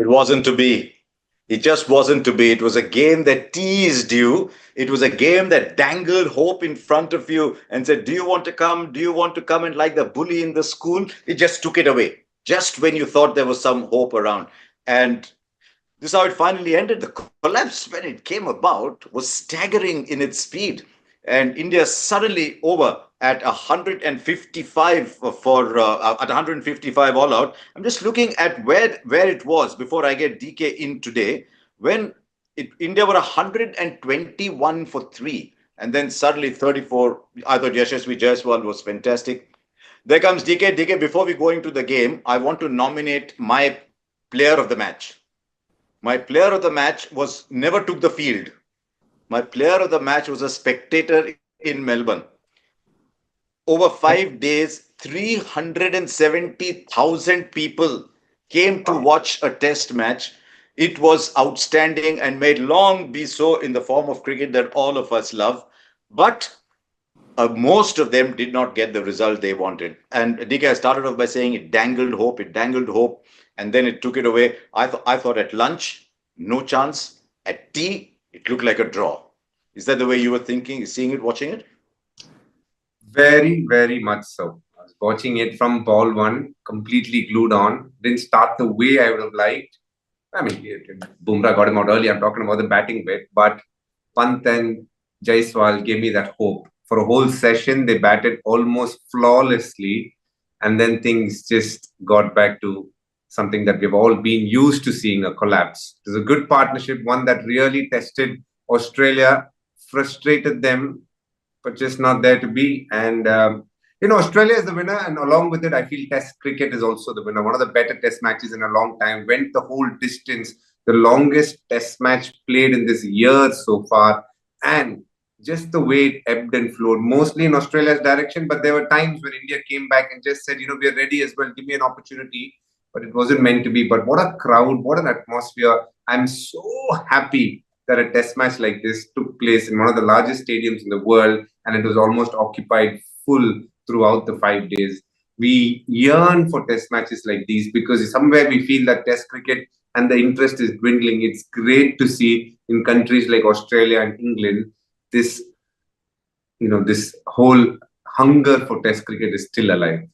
It wasn't to be. It just wasn't to be. It was a game that teased you. It was a game that dangled hope in front of you and said, do you want to come? Do you want to come? And like the bully in the school, it just took it away. Just when you thought there was some hope around. And this is how it finally ended. The collapse, when it came about, was staggering in its speed. And India suddenly over at 155 at 155 all out. I'm just looking at where it was before I get DK in today, when India were 121 for three, and then suddenly 34. I thought Yashasvi Jaiswal was fantastic. There comes DK. DK, before we go into the game, I want to nominate my player of the match. My player of the match was never took the field. My player of the match was a spectator in Melbourne. Over 5 days, 370,000 people came to watch a test match. It was outstanding and may long be so in the form of cricket that all of us love. But most of them did not get the result they wanted. And DK, I started off by saying it dangled hope, and then it took it away. I thought at lunch, no chance. At tea, it looked like a draw. Is that the way you were thinking, seeing it, watching it? Very, very much so. I was watching it from ball one, completely glued on. Didn't start the way I would have liked. I mean, Bumrah got him out early. I'm talking about the batting bit. But Pant and Jaiswal gave me that hope. For a whole session, they batted almost flawlessly. And then things just got back to something that we've all been used to seeing, a collapse. It was a good partnership, one that really tested Australia, frustrated them, but just not there to be. And, Australia is the winner. And along with it, I feel Test cricket is also the winner. One of the better Test matches in a long time. Went the whole distance. The longest Test match played in this year so far. And just the way it ebbed and flowed, mostly in Australia's direction. But there were times when India came back and just said, we're ready as well. Give me an opportunity. But it wasn't meant to be. But what a crowd, what an atmosphere. I'm so happy that a test match like this took place in one of the largest stadiums in the world, and it was almost occupied full throughout the 5 days. We yearn for test matches like these because somewhere we feel that test cricket and the interest is dwindling. It's great to see in countries like Australia and England, this whole hunger for test cricket is still alive.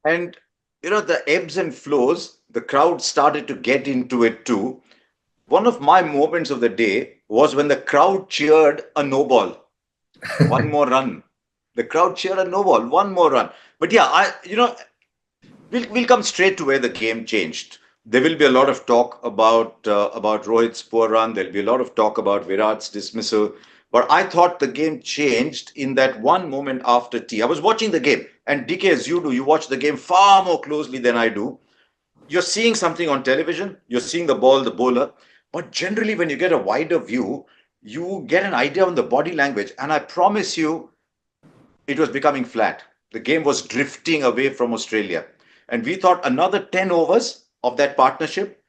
And the ebbs and flows, the crowd started to get into it too. One of my moments of the day was when the crowd cheered a no ball. One more run. The crowd cheered a no ball. One more run. But yeah, we'll come straight to where the game changed. There will be a lot of talk about Rohit's poor run. There'll be a lot of talk about Virat's dismissal. But I thought the game changed in that one moment after tea. I was watching the game, and DK, as you do, you watch the game far more closely than I do. You're seeing something on television. You're seeing the ball, the bowler. But generally, when you get a wider view, you get an idea on the body language. And I promise you, it was becoming flat. The game was drifting away from Australia. And we thought another 10 overs of that partnership,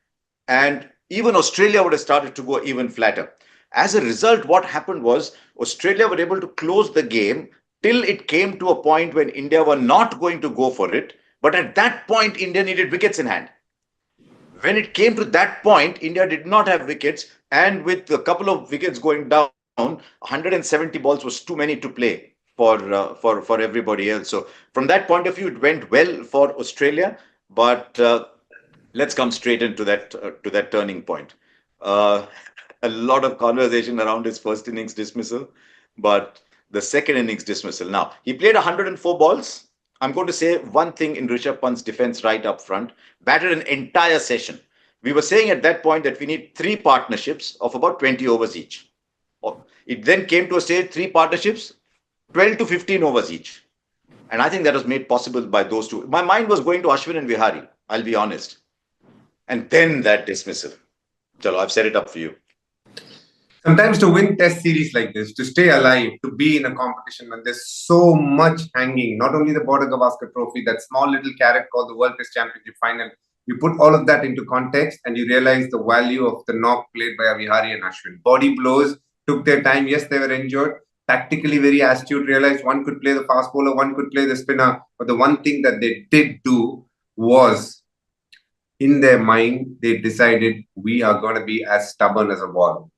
and even Australia would have started to go even flatter. As a result, what happened was Australia were able to close the game till it came to a point when India were not going to go for it. But at that point, India needed wickets in hand. When it came to that point, India did not have wickets, and with a couple of wickets going down, 170 balls was too many to play for everybody else. So from that point of view, it went well for Australia. But let's come straight into that turning point. A lot of conversation around his first innings dismissal, but the second innings dismissal. Now, he played 104 balls. I'm going to say one thing in Rishabh Pant's defense right up front. Batted an entire session. We were saying at that point that we need three partnerships of about 20 overs each. It then came to a stage, three partnerships, 12 to 15 overs each. And I think that was made possible by those two. My mind was going to Ashwin and Vihari, I'll be honest. And then that dismissal. Chalo, I've set it up for you. Sometimes to win test series like this, to stay alive, to be in a competition when there's so much hanging, not only the Border-Gavaskar Trophy, that small little carrot called the World Test Championship Final, you put all of that into context and you realize the value of the knock played by Vihari and Ashwin. Body blows, took their time. Yes, they were injured. Tactically very astute, realized one could play the fast bowler, one could play the spinner. But the one thing that they did do was, In their mind, they decided we are going to be as stubborn as a wall.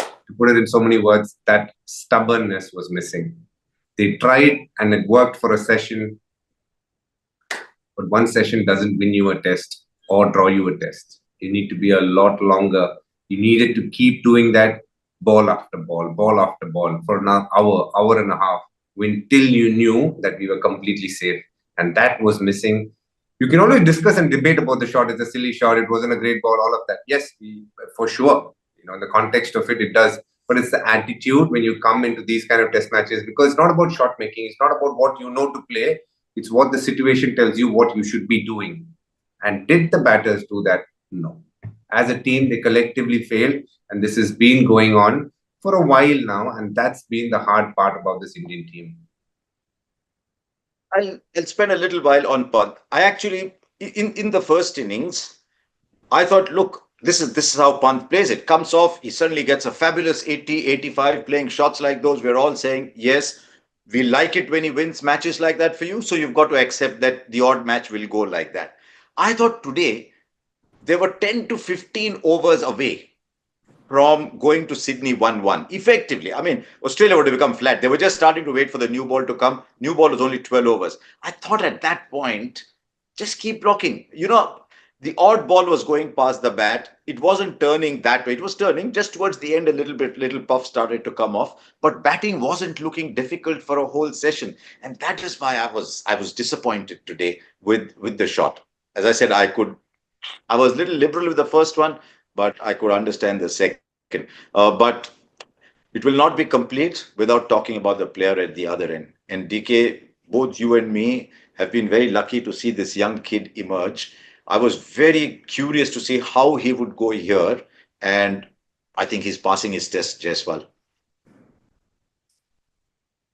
To put it in so many words, that stubbornness was missing. They tried and it worked for a session, but one session doesn't win you a test or draw you a test. You need to be a lot longer. You needed to keep doing that ball after ball for an hour, hour and a half, until you knew that we were completely safe. And that was missing. You can always discuss and debate about the shot. It's a silly shot. It wasn't a great ball. All of that. Yes, for sure. In the context of it, it does. But it's the attitude when you come into these kind of test matches, because it's not about shot making. It's not about what you know to play. It's what the situation tells you what you should be doing. And did the batters do that? No. As a team, they collectively failed. And this has been going on for a while now. And that's been the hard part about this Indian team. I'll spend a little while on Pant. I actually, in the first innings, I thought, look, this is how Pant plays it. Comes off, he suddenly gets a fabulous 80, 85, playing shots like those. We're all saying, yes, we like it when he wins matches like that for you. So you've got to accept that the odd match will go like that. I thought today they were 10 to 15 overs away from going to Sydney 1-1. Effectively, I mean, Australia would have become flat. They were just starting to wait for the new ball to come. New ball was only 12 overs. I thought at that point, just keep blocking. The odd ball was going past the bat. It wasn't turning that way. It was turning just towards the end a little bit. Little puff started to come off, but batting wasn't looking difficult for a whole session, and that is why I was disappointed today with the shot. As I said, I was a little liberal with the first one, but I could understand the second. But it will not be complete without talking about the player at the other end. And DK, both you and me have been very lucky to see this young kid emerge. I was very curious to see how he would go here, and I think he's passing his test, Jaiswal.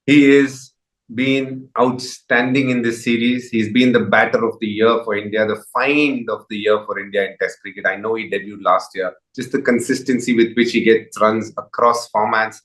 He is been outstanding in this series. He's been the batter of the year for India, the find of the year for India in Test cricket. I know he debuted last year. Just the consistency with which he gets runs across formats.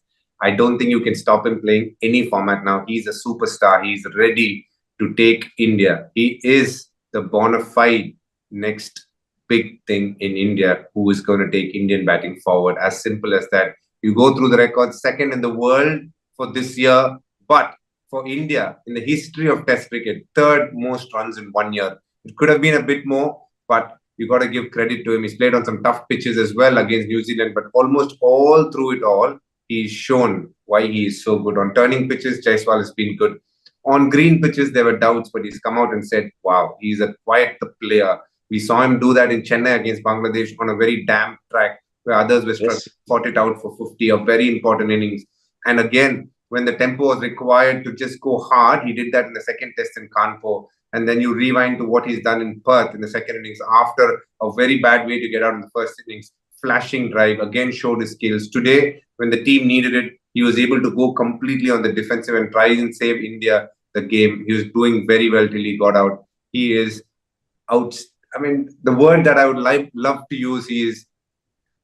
I don't think you can stop him playing any format now. He's a superstar. He's ready to take India. He is the bona fide next big thing in India who is going to take Indian batting forward. As simple as that. You go through the records, second in the world for this year, but for India, in the history of Test cricket, third most runs in 1 year. It could have been a bit more, but you got to give credit to him. He's played on some tough pitches as well against New Zealand, but almost all through it all, he's shown why he is so good. On turning pitches, Jaiswal has been good. On green pitches, there were doubts, but he's come out and said, wow, he's a quite the player. We saw him do that in Chennai against Bangladesh on a very damp track where others were struggling, fought it out for 50, a very important innings. And again, when the tempo was required to just go hard, he did that in the second test in Kanpur. And then you rewind to what he's done in Perth in the second innings after a very bad way to get out in the first innings. Flashing drive, again showed his skills. Today, when the team needed it, he was able to go completely on the defensive and try and save India the game. He was doing very well till he got out. He is out. I mean, the word that I would love to use is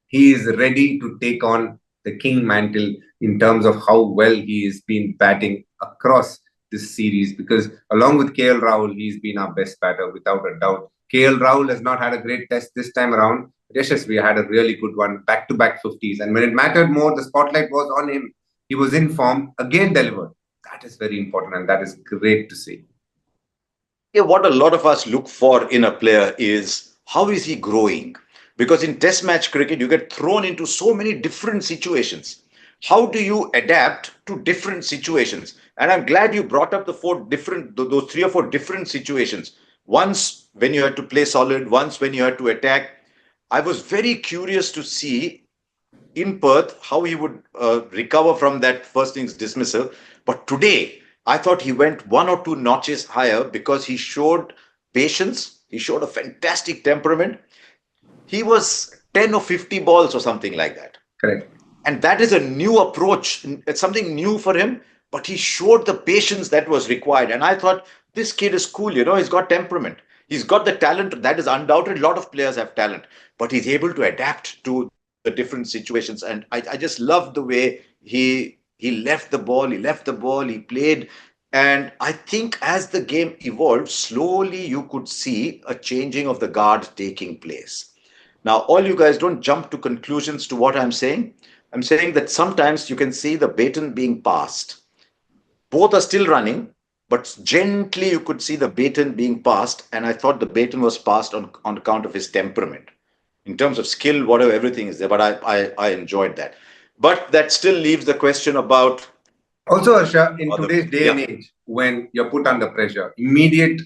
he is ready to take on the king mantle in terms of how well he has been batting across this series, because along with KL Rahul, he's been our best batter without a doubt. KL Rahul has not had a great test this time around. Yashasvi had a really good one, back-to-back 50s. And when it mattered more, the spotlight was on him. He was in form, again delivered. That is very important, and that is great to see. Yeah, what a lot of us look for in a player is how is he growing? Because in test match cricket, you get thrown into so many different situations. How do you adapt to different situations? And I'm glad you brought up those 3 or 4 different situations. Once when you had to play solid, once when you had to attack. I was very curious to see in Perth how he would recover from that first innings dismissal. But today, I thought he went 1 or 2 notches higher because he showed patience. He showed a fantastic temperament. He was 10 or 50 balls or something like that. Correct. And that is a new approach. It's something new for him, but he showed the patience that was required. And I thought, this kid is cool, he's got temperament. He's got the talent. That is undoubted. A lot of players have talent, but he's able to adapt to the different situations. And I just loved the way he left the ball, he played. And I think as the game evolved, slowly you could see a changing of the guard taking place. Now, all you guys don't jump to conclusions to what I'm saying. I'm saying that sometimes you can see the baton being passed. Both are still running, but gently you could see the baton being passed. And I thought the baton was passed on account of his temperament. In terms of skill, whatever, everything is there. But I enjoyed that. But that still leaves the question about Also, Harsha, in other. today's day and Yeah, age, when you're put under pressure, immediate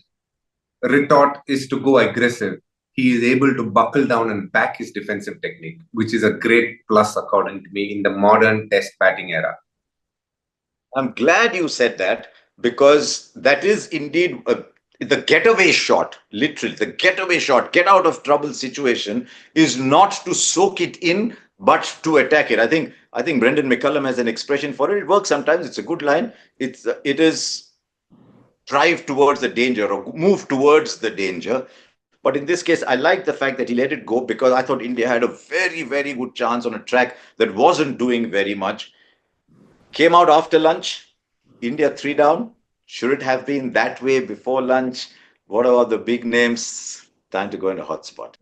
retort is to go aggressive. He is able to buckle down and back his defensive technique, which is a great plus, according to me, in the modern test batting era. I'm glad you said that because that is indeed the getaway shot, literally, the getaway shot, get out of trouble situation is not to soak it in, but to attack it. I think Brendan McCullum has an expression for it. It works sometimes. It's a good line. It is drive towards the danger or move towards the danger. But in this case, I like the fact that he let it go because I thought India had a very, very good chance on a track that wasn't doing very much. Came out after lunch, India three down. Should it have been that way before lunch? What about the big names? Time to go into hotspot.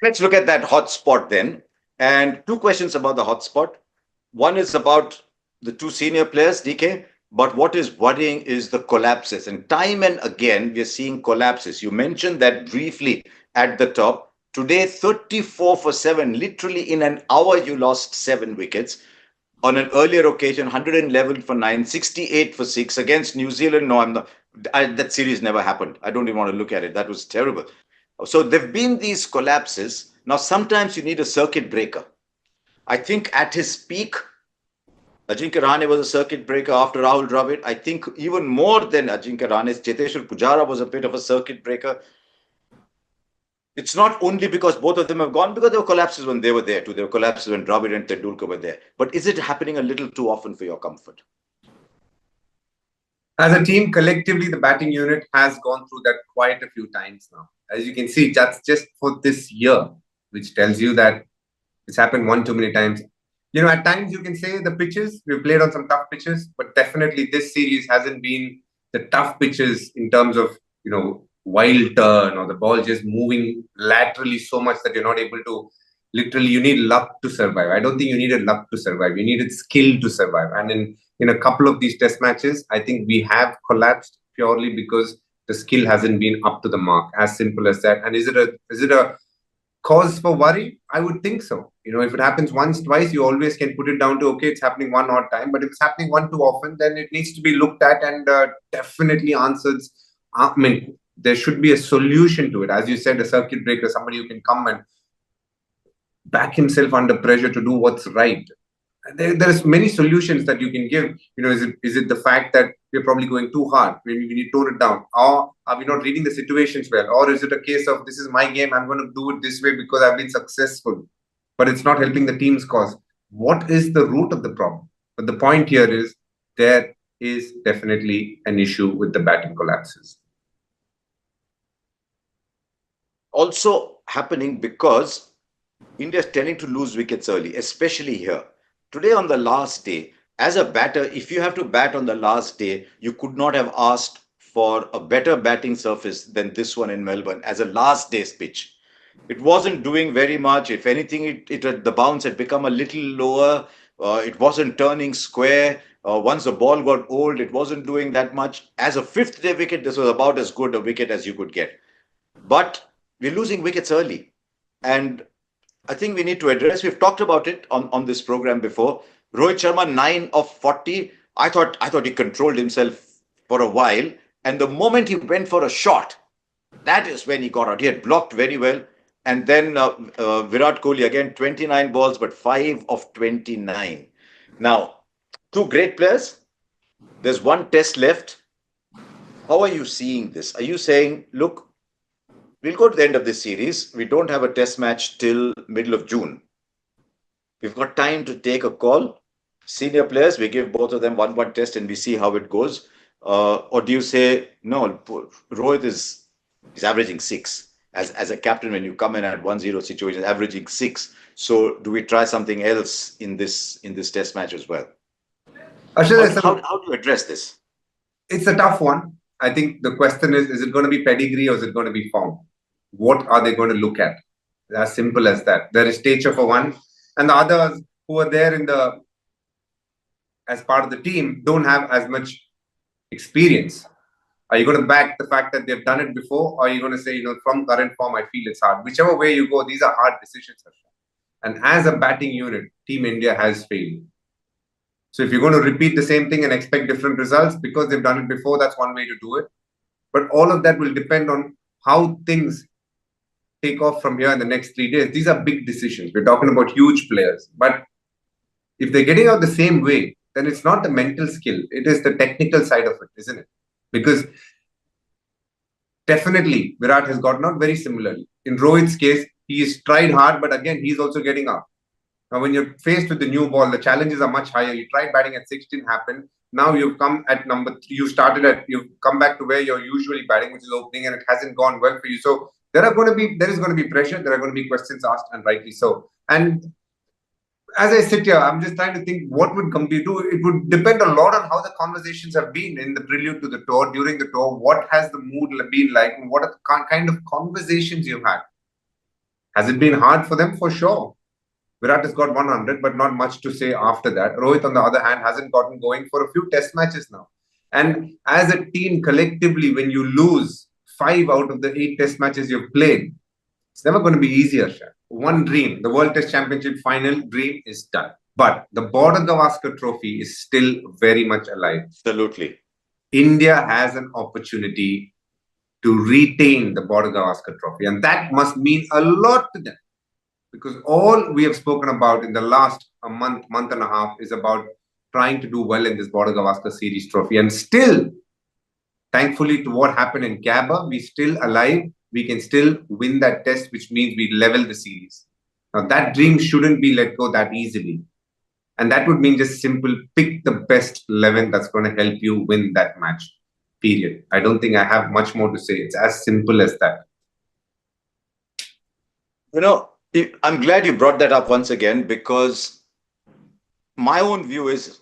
Let's look at that hotspot then. And two questions about the hotspot. One is about the two senior players, DK. But what is worrying is the collapses. And time and again, we are seeing collapses. You mentioned that briefly at the top. Today, 34 for 7. Literally in an hour, you lost 7 wickets. On an earlier occasion, 111 for 9, 68 for 6 against New Zealand. No, I'm not. That series never happened. I don't even want to look at it. That was terrible. So there have been these collapses. Now, sometimes you need a circuit breaker. I think at his peak, Ajinkya Rahane was a circuit breaker after Rahul Dravid. I think even more than Ajinkya Rahane, Cheteshwar Pujara was a bit of a circuit breaker. It's not only because both of them have gone, because there were collapses when they were there too. There were collapses when Dravid and Tendulkar were there. But is it happening a little too often for your comfort? As a team, collectively, the batting unit has gone through that quite a few times now. As you can see, that's just for this year, which tells you that it's happened one too many times. At times you can say the pitches, we've played on some tough pitches, but definitely this series hasn't been the tough pitches in terms of, wild turn or the ball just moving laterally so much that you're not able to, literally, you need luck to survive. I don't think you needed luck to survive. You needed skill to survive. And in a couple of these test matches, I think we have collapsed purely because the skill hasn't been up to the mark. As simple as that. And is it a cause for worry? I would think so. If it happens once, twice, you always can put it down to, okay, it's happening one odd time. But if it's happening one too often, then it needs to be looked at and definitely answered. I mean, there should be a solution to it. As you said, a circuit breaker, somebody who can come and back himself under pressure to do what's right. There's many solutions that you can give. Is it the fact that we're probably going too hard? Maybe we need to tone it down. Or are we not reading the situations well? Or is it a case of, this is my game, I'm going to do it this way because I've been successful, but it's not helping the team's cause? What is the root of the problem? But the point here is there is definitely an issue with the batting collapses. Also happening because India is tending to lose wickets early, especially here. Today on the last day, as a batter, if you have to bat on the last day, you could not have asked for a better batting surface than this one in Melbourne as a last day's pitch. It wasn't doing very much. If anything, the bounce had become a little lower. It wasn't turning square. Once the ball got old, it wasn't doing that much. As a fifth day wicket, this was about as good a wicket as you could get. But we're losing wickets early. And I think we need to address, we've talked about it on this program before. Rohit Sharma, 9 of 40. I thought he controlled himself for a while. And the moment he went for a shot, that is when he got out. He had blocked very well. And then Virat Kohli, again, 29 balls, but 5 of 29. Now, two great players. There's one test left. How are you seeing this? Are you saying, look, we'll go to the end of this series. We don't have a test match till middle of June. We've got time to take a call. Senior players, we give both of them one test and we see how it goes. Or do you say, no, Rohit is averaging 6. As a captain, when you come in at 1-0 situation, averaging 6. So do we try something else in this test match as well? Ashad, How do you address this? it's a tough one. I think the question is it going to be pedigree or is it going to be form? What are they going to look at? As simple as that. There is stature for one, and the others who are there in the as part of the team don't have as much experience. Are you going to back the fact that they've done it before, or are you going to say, from current form, I feel it's hard? Whichever way you go, these are hard decisions. And as a batting unit, Team India has failed. So if you're going to repeat the same thing and expect different results because they've done it before, that's one way to do it. But all of that will depend on how things take off from here in the next 3 days. These are big decisions. We're talking about huge players. But if they're getting out the same way, then it's not the mental skill. It is the technical side of it, isn't it? Because definitely Virat has gotten out very similarly. In Rohit's case, he's tried hard, but again, he's also getting out. Now, when you're faced with the new ball, the challenges are much higher. You tried batting at 16, happened. Now you've come at number 3. You've come back to where you're usually batting, which is opening, and it hasn't gone well for you. So there is going to be pressure. There are going to be questions asked, and rightly so. And as I sit here, I'm just trying to think what would compete do. It would depend a lot on how the conversations have been in the prelude to the tour, during the tour. What has the mood been like? And what are the kind of conversations you've had? Has it been hard for them? For sure. Virat has got 100, but not much to say after that. Rohit, on the other hand, hasn't gotten going for a few test matches now. And as a team, collectively, when you lose 5 out of the 8 test matches you've played, it's never going to be easier, Shah. One dream, the World Test Championship final dream is done. But the Border-Gavaskar Trophy is still very much alive. Absolutely. India has an opportunity to retain the Border-Gavaskar Trophy. And that must mean a lot to them. Because all we have spoken about in the last month and a half is about trying to do well in this Border-Gavaskar Series Trophy. And still, thankfully to what happened in Gabba, we're still alive. We can still win that test, which means we level the series. Now, that dream shouldn't be let go that easily. And that would mean just simple, pick the best 11 that's going to help you win that match, period. I don't think I have much more to say. It's as simple as that. I'm glad you brought that up once again, because my own view is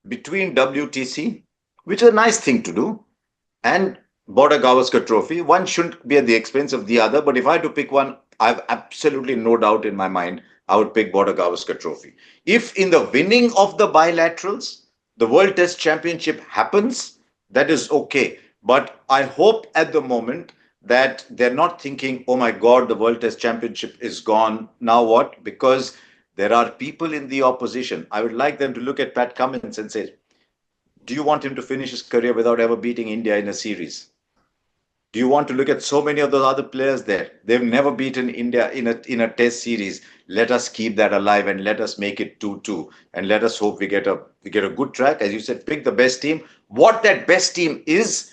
between WTC, which is a nice thing to do, and Border-Gavaskar Trophy, one shouldn't be at the expense of the other. But if I had to pick one, I have absolutely no doubt in my mind, I would pick Border-Gavaskar Trophy. If in the winning of the bilaterals, the World Test Championship happens, that is okay. But I hope at the moment that they're not thinking, oh my God, the World Test Championship is gone. Now what? Because there are people in the opposition. I would like them to look at Pat Cummins and say, do you want him to finish his career without ever beating India in a series? Do you want to look at so many of those other players there? They've never beaten India in a test series. Let us keep that alive and let us make it 2-2. And let us hope we get a good track. As you said, pick the best team. What that best team is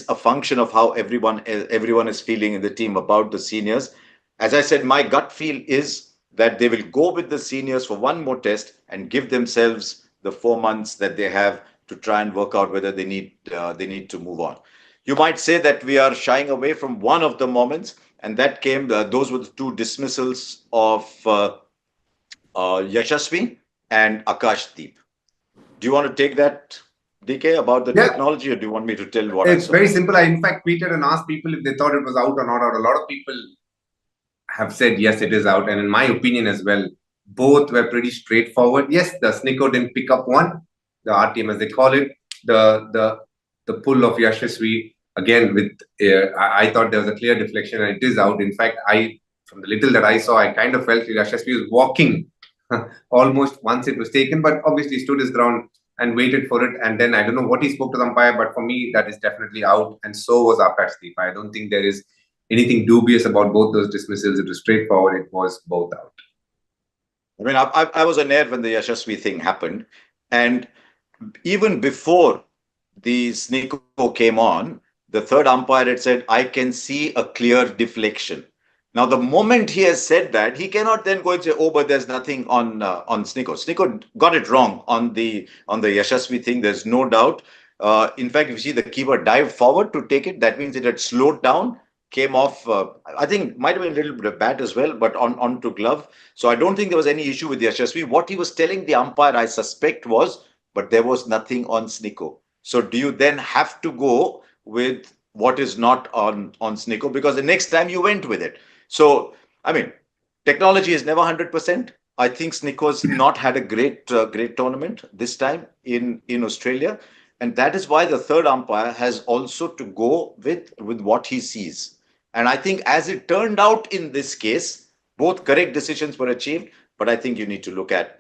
a function of how everyone is feeling in the team about the seniors. As I said, my gut feel is that they will go with the seniors for one more test and give themselves the 4 months that they have to try and work out whether they need to move on. You might say that we are shying away from one of the moments, and that came, those were the 2 dismissals of Yashasvi and Akashdeep. Do you want to take that, DK, about the technology, or do you want me to tell what I saw? It's very simple. I, in fact, tweeted and asked people if they thought it was out or not out. A lot of people have said, yes, it is out. And in my opinion as well, both were pretty straightforward. Yes, the Snicko didn't pick up one, the RTM as they call it, the pull of Yashasvi, again, with I thought there was a clear deflection and it is out. In fact, from the little that I saw, I kind of felt Yashasvi was walking almost once it was taken, but obviously stood his ground and waited for it. And then I don't know what he spoke to the umpire, but for me, that is definitely out. And so was Akashdeep. I don't think there is anything dubious about both those dismissals. It was straightforward. It was both out. I mean, I was on air when the Yashasvi thing happened. And even before the Snicko came on, the third umpire had said, I can see a clear deflection. Now, the moment he has said that, he cannot then go and say, oh, but there's nothing on Snicko. Snicko got it wrong on the Yashasvi thing. There's no doubt. In fact, if you see the keeper dive forward to take it, that means it had slowed down, came off, I think might have been a little bit of bat as well, but onto glove. So I don't think there was any issue with Yashasvi. What he was telling the umpire, I suspect, was, but there was nothing on Snicko. So do you then have to go with what is not on Snicko because the next time you went with it? So I mean, technology is never 100%. I think Snicko's not had a great tournament this time in Australia, and that is why the third umpire has also to go with what he sees. And I think as it turned out in this case, both correct decisions were achieved. But I think you need to look at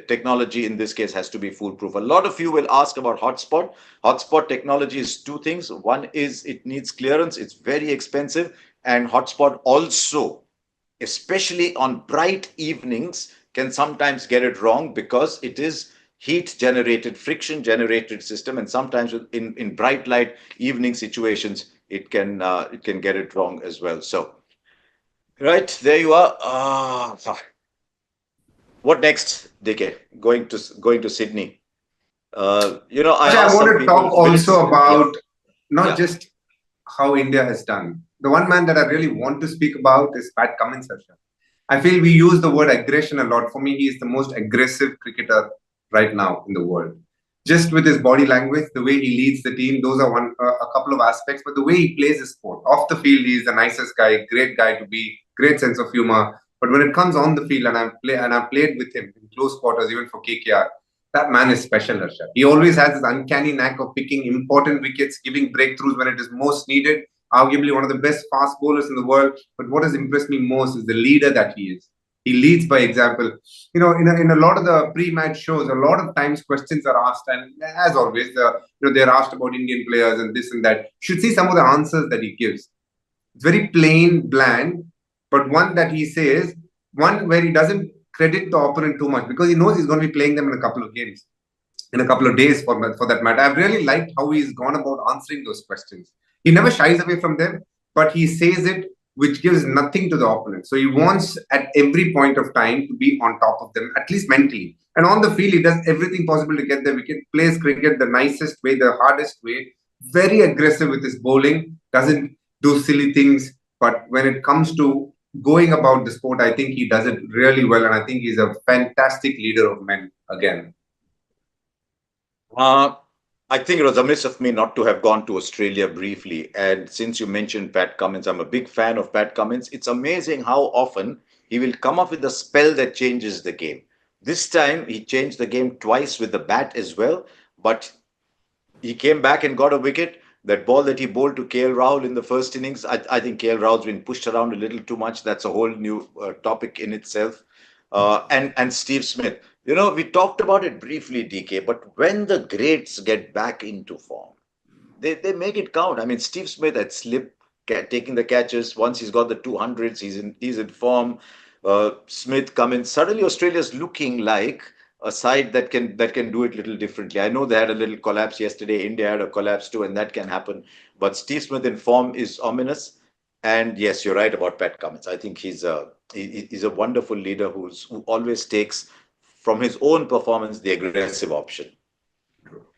technology in this case has to be foolproof. A lot of you will ask about hotspot. Hotspot technology is two things. One is it needs clearance. It's very expensive. And hotspot also, especially on bright evenings, can sometimes get it wrong because it is heat generated, friction generated system. And sometimes in bright light evening situations, it can get it wrong as well. So, right, there you are. What next, DK? Going to Sydney. I Harsha, I asked want some to talk people. also Yeah, about not yeah. just how India has done. The one man that I really want to speak about is Pat Cummins, Harsha. I feel we use the word aggression a lot. For me, he is the most aggressive cricketer right now in the world. Just with his body language, the way he leads the team, those are a couple of aspects. But the way he plays his sport off the field, he's the nicest guy, great guy to be, great sense of humor. But when it comes on the field, and I've played with him in close quarters, even for KKR, that man is special, Harsha. He always has this uncanny knack of picking important wickets, giving breakthroughs when it is most needed. Arguably one of the best fast bowlers in the world. But what has impressed me most is the leader that he is. He leads by example. In a lot of the pre-match shows, a lot of times questions are asked, and as always, they're asked about Indian players and this and that. You should see some of the answers that he gives. It's very plain, bland, but one that he says, one where he doesn't credit the opponent too much because he knows he's going to be playing them in a couple of games, in a couple of days for that matter. I've really liked how he's gone about answering those questions. He never shies away from them, but he says it, which gives nothing to the opponent. So he wants at every point of time to be on top of them, at least mentally. And on the field, he does everything possible to get the wicket, plays cricket the nicest way, the hardest way, very aggressive with his bowling, doesn't do silly things. But when it comes to going about the sport, I think he does it really well. And I think he's a fantastic leader of men again. Uh, I think it was amiss of me not to have gone to Australia briefly. And since you mentioned Pat Cummins, I'm a big fan of Pat Cummins. It's amazing how often he will come up with a spell that changes the game. This time he changed the game twice with the bat as well, but he came back and got a wicket. That ball that he bowled to KL Rahul in the first innings, I think KL Rahul's been pushed around a little too much. That's a whole new topic in itself. And Steve Smith. We talked about it briefly, DK, but when the greats get back into form, they make it count. I mean, Steve Smith had slipped, taking the catches. Once he's got the 200s, he's in form. Smith come in. Suddenly, Australia's looking like a side that can do it a little differently. I know they had a little collapse yesterday. India had a collapse too, and that can happen. But Steve Smith in form is ominous. And yes, you're right about Pat Cummins. I think he's a wonderful leader who always takes from his own performance the aggressive option.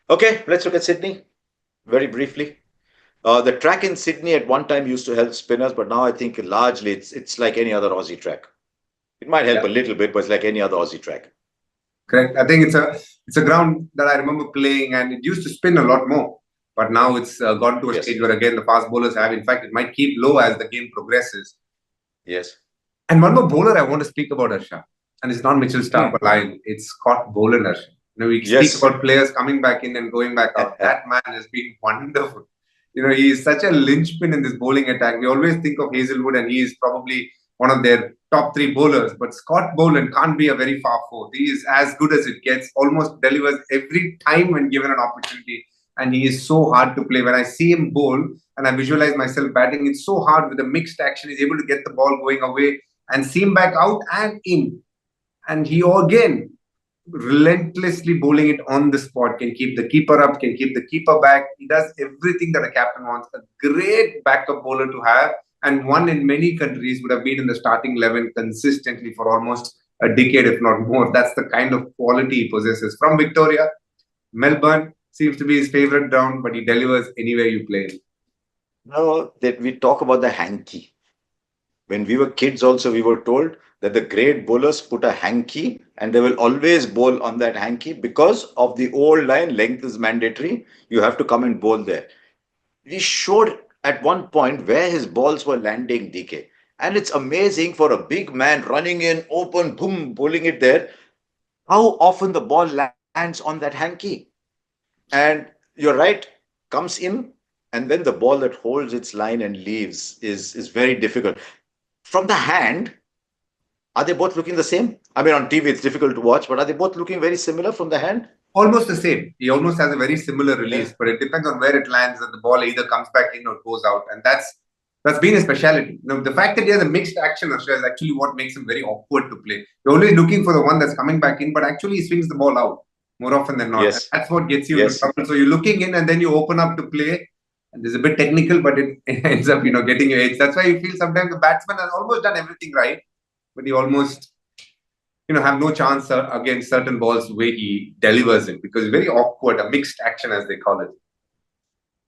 Okay, let's look at Sydney very briefly. The track in Sydney at one time used to help spinners, but now I think largely it's like any other Aussie track. It might help Yeah. a little bit, but it's like any other Aussie track. Correct. I think it's a ground that I remember playing, and it used to spin a lot more. But now it's gone to a Yes, stage where again the fast bowlers have. In fact, it might keep low as the game progresses. yes. And one more bowler I want to speak about, Harsha, and it's not Mitchell Starc Hmm. or Lyon. It's Scott Boland, Harsha. We speak Yes. about players coming back in and going back out. That man has been wonderful. He is such a linchpin in this bowling attack. We always think of Hazelwood, and he is probably one of their top three bowlers. But Scott Boland can't be a very far fourth. He is as good as it gets, almost delivers every time when given an opportunity. And he is so hard to play. When I see him bowl and I visualize myself batting, it's so hard with a mixed action. He's able to get the ball going away and seam back out and in. And he again relentlessly bowling it on the spot, can keep the keeper up, can keep the keeper back. He does everything that a captain wants. A great backup bowler to have, and one in many countries would have been in the starting 11 consistently for almost a decade, if not more. That's the kind of quality he possesses. From Victoria, Melbourne seems to be his favorite ground, but he delivers anywhere you play him. Now that we talk about the hanky. When we were kids, also, we were told that the great bowlers put a hanky and they will always bowl on that hanky because of the old line, length is mandatory. You have to come and bowl there. We showed at one point where his balls were landing, DK. And it's amazing for a big man running in, open, boom, bowling it there, how often the ball lands on that hanky. And you're right, comes in, and then the ball that holds its line and leaves is very difficult. From the hand, are they both looking the same? I mean, on TV it's difficult to watch, but are they both looking very similar from the hand? Almost the same. He almost has a very similar Yeah. release, but it depends on where it lands, that the ball either comes back in or goes out. And that's been a speciality. The fact that he has a mixed action, Harsha, is actually what makes him very awkward to play. You're always looking for the one that's coming back in, but actually he swings the ball out more often than not. And Yes. that's what gets you into Yes. trouble. So you're looking in and then you open up to play. And it's a bit technical, but it ends up, getting your edge. That's why you feel sometimes the batsman has almost done everything right, but he almost have no chance against certain balls the way he delivers it, because it's very awkward, a mixed action as they call it.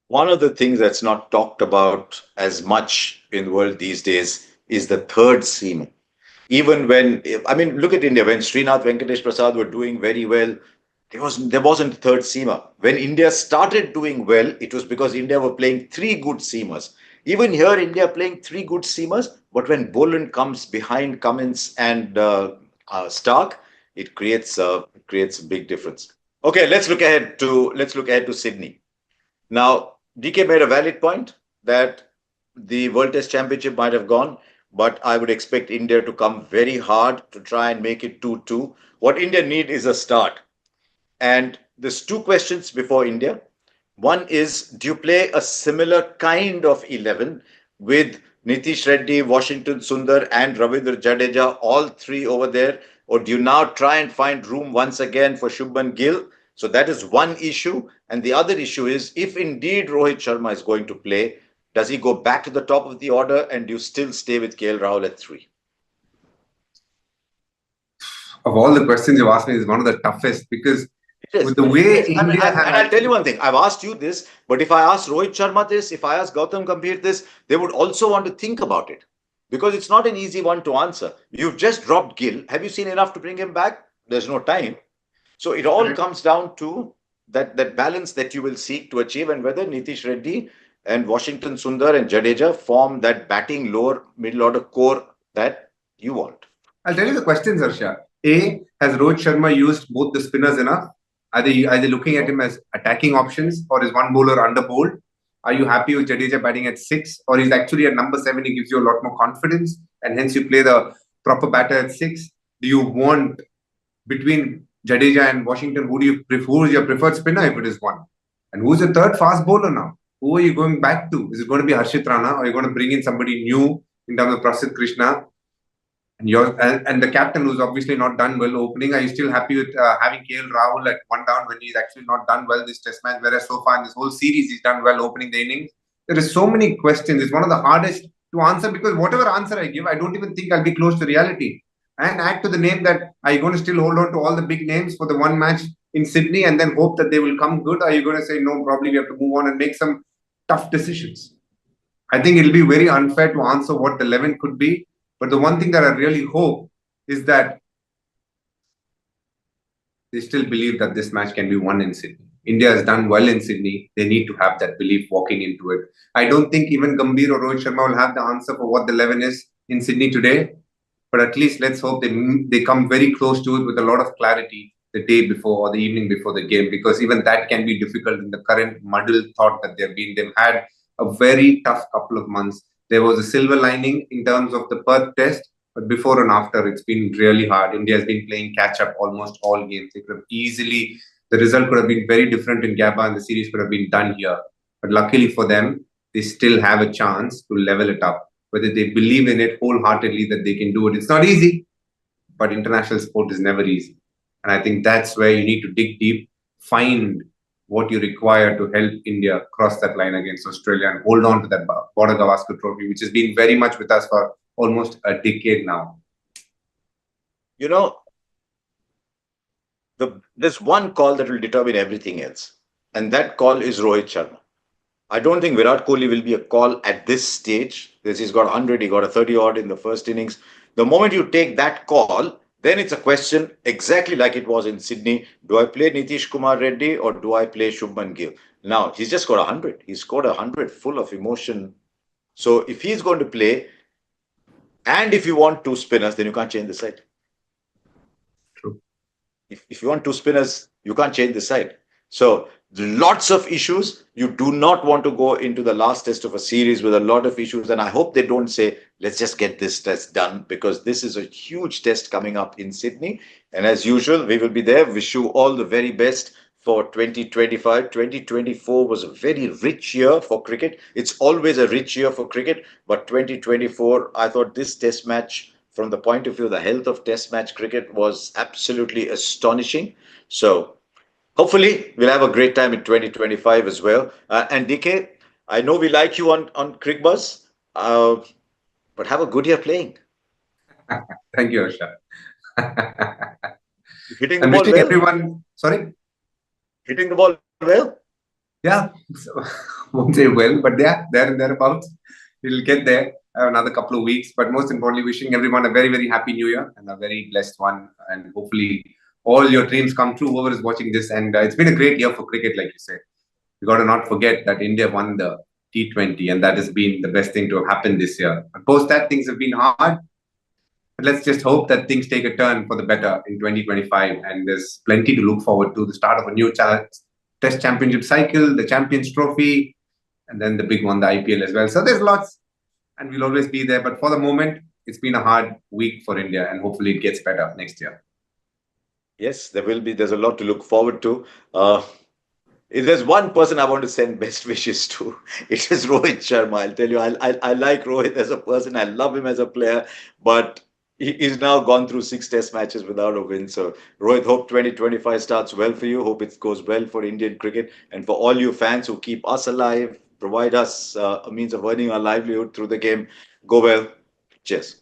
One of the things that's not talked about as much in the world these days is the third seam. Even when, I mean, look at India, when Srinath, Venkatesh Prasad were doing very well, there wasn't a third seamer. When India started doing well, it was because India were playing three good seamers. Even here, India playing three good seamers, but when Boland comes behind Cummins and Starc, it creates a big difference. Okay, let's look ahead to Sydney. Now, DK made a valid point that the World Test Championship might have gone, but I would expect India to come very hard to try and make it 2-2. What India need is a start. And there's two questions before India. One is, do you play a similar kind of 11 with Nitish Reddy, Washington Sundar, and Ravindra Jadeja, all three over there? Or do you now try and find room once again for Shubman Gill? So that is one issue. And the other issue is, if indeed Rohit Sharma is going to play, does he go back to the top of the order and do you still stay with KL Rahul at 3? Of all the questions you've asked me, is one of the toughest, because It with is. the way I mean, India and have I'll tell you actually, one thing. I've asked you this, but if I ask Rohit Sharma this, if I ask Gautam Gambhir this, they would also want to think about it because it's not an easy one to answer. You've just dropped Gill. Have you seen enough to bring him back? There's no time. So it all comes down to that balance that you will seek to achieve and whether Nitish Reddy and Washington Sundar and Jadeja form that batting lower middle order core that you want. I'll tell you the questions, Harsha. A, has Rohit Sharma used both the spinners enough? Are they looking at him as attacking options, or is one bowler under bowled? Are you happy with Jadeja batting at 6, or is actually at number 7? He gives you a lot more confidence, and hence you play the proper batter at 6. Do you want between Jadeja and Washington? Who is your preferred spinner if it is one? And who's the third fast bowler now? Who are you going back to? Is it going to be Harshit Rana, or are you going to bring in somebody new in terms of Prasidh Krishna? And the captain, who's obviously not done well opening, are you still happy with having KL Rahul at one down when he's actually not done well this test match? Whereas so far in this whole series, he's done well opening the innings. There is so many questions. It's one of the hardest to answer, because whatever answer I give, I don't even think I'll be close to reality. And add to the name that, are you going to still hold on to all the big names for the one match in Sydney and then hope that they will come good? Are you going to say, no, probably we have to move on and make some tough decisions? I think it'll be very unfair to answer what the 11 could be. But the one thing that I really hope is that they still believe that this match can be won in Sydney. India has done well in Sydney. They need to have that belief walking into it. I don't think even Gambhir or Rohit Sharma will have the answer for what the 11 is in Sydney today. But at least let's hope they come very close to it with a lot of clarity the day before or the evening before the game, because even that can be difficult in the current muddled thought that they've been. They've had a very tough couple of months. There was a silver lining in terms of the Perth test, but before and after, it's been really hard. India has been playing catch up almost all games. They could have easily, the result could have been very different in Gabba, and the series could have been done here. But luckily for them, they still have a chance to level it up. Whether they believe in it wholeheartedly that they can do it. It's not easy, but international sport is never easy. And I think that's where you need to dig deep, find what you require to help India cross that line against Australia and hold on to that Border-Gavaskar Trophy, which has been very much with us for almost a decade now. You know, there's one call that will determine everything else, and that call is Rohit Sharma. I don't think Virat Kohli will be a call at this stage because he's got 100, he got a 30 odd in the first innings. The moment you take that call, then it's a question exactly like it was in Sydney. Do I play Nitish Kumar Reddy or do I play Shubman Gill? Now, he's just got 100. He scored 100 full of emotion. So if he's going to play, and if you want two spinners, then you can't change the side. True. If you want two spinners, you can't change the side. So lots of issues. You do not want to go into the last test of a series with a lot of issues. And I hope they don't say, let's just get this test done because this is a huge test coming up in Sydney. And as usual, we will be there. Wish you all the very best for 2025. 2024 was a very rich year for cricket. It's always a rich year for cricket, but 2024, I thought this test match, from the point of view of the health of test match cricket, was absolutely astonishing. So hopefully we'll have a great time in 2025 as well. And DK, I know we like you on Cricbuzz, but have a good year playing. Thank you, Harsha. Hitting the I'm ball wishing well. everyone, sorry? Hitting the ball well. Yeah, so, won't say well, but yeah, there and thereabouts. We'll get there. I have another couple of weeks, but most importantly, wishing everyone a very, very happy new year and a very blessed one. And hopefully, all your dreams come true. Whoever is watching this, and it's been a great year for cricket, like you said. We got to not forget that India won the T20, and that has been the best thing to have happened this year. But post that, things have been hard. But let's just hope that things take a turn for the better in 2025. And there's plenty to look forward to. The start of a new Test Championship cycle, the Champions Trophy, and then the big one, the IPL as well. So there's lots, and we'll always be there. But for the moment, it's been a hard week for India, and hopefully it gets better next year. Yes, there will be. There's a lot to look forward to. If there's one person I want to send best wishes to, it is Rohit Sharma. I'll tell you, I like Rohit as a person. I love him as a player, but he's now gone through 6 test matches without a win. So, Rohit, hope 2025 starts well for you. Hope it goes well for Indian cricket and for all you fans who keep us alive, provide us a means of earning our livelihood through the game. Go well. Cheers.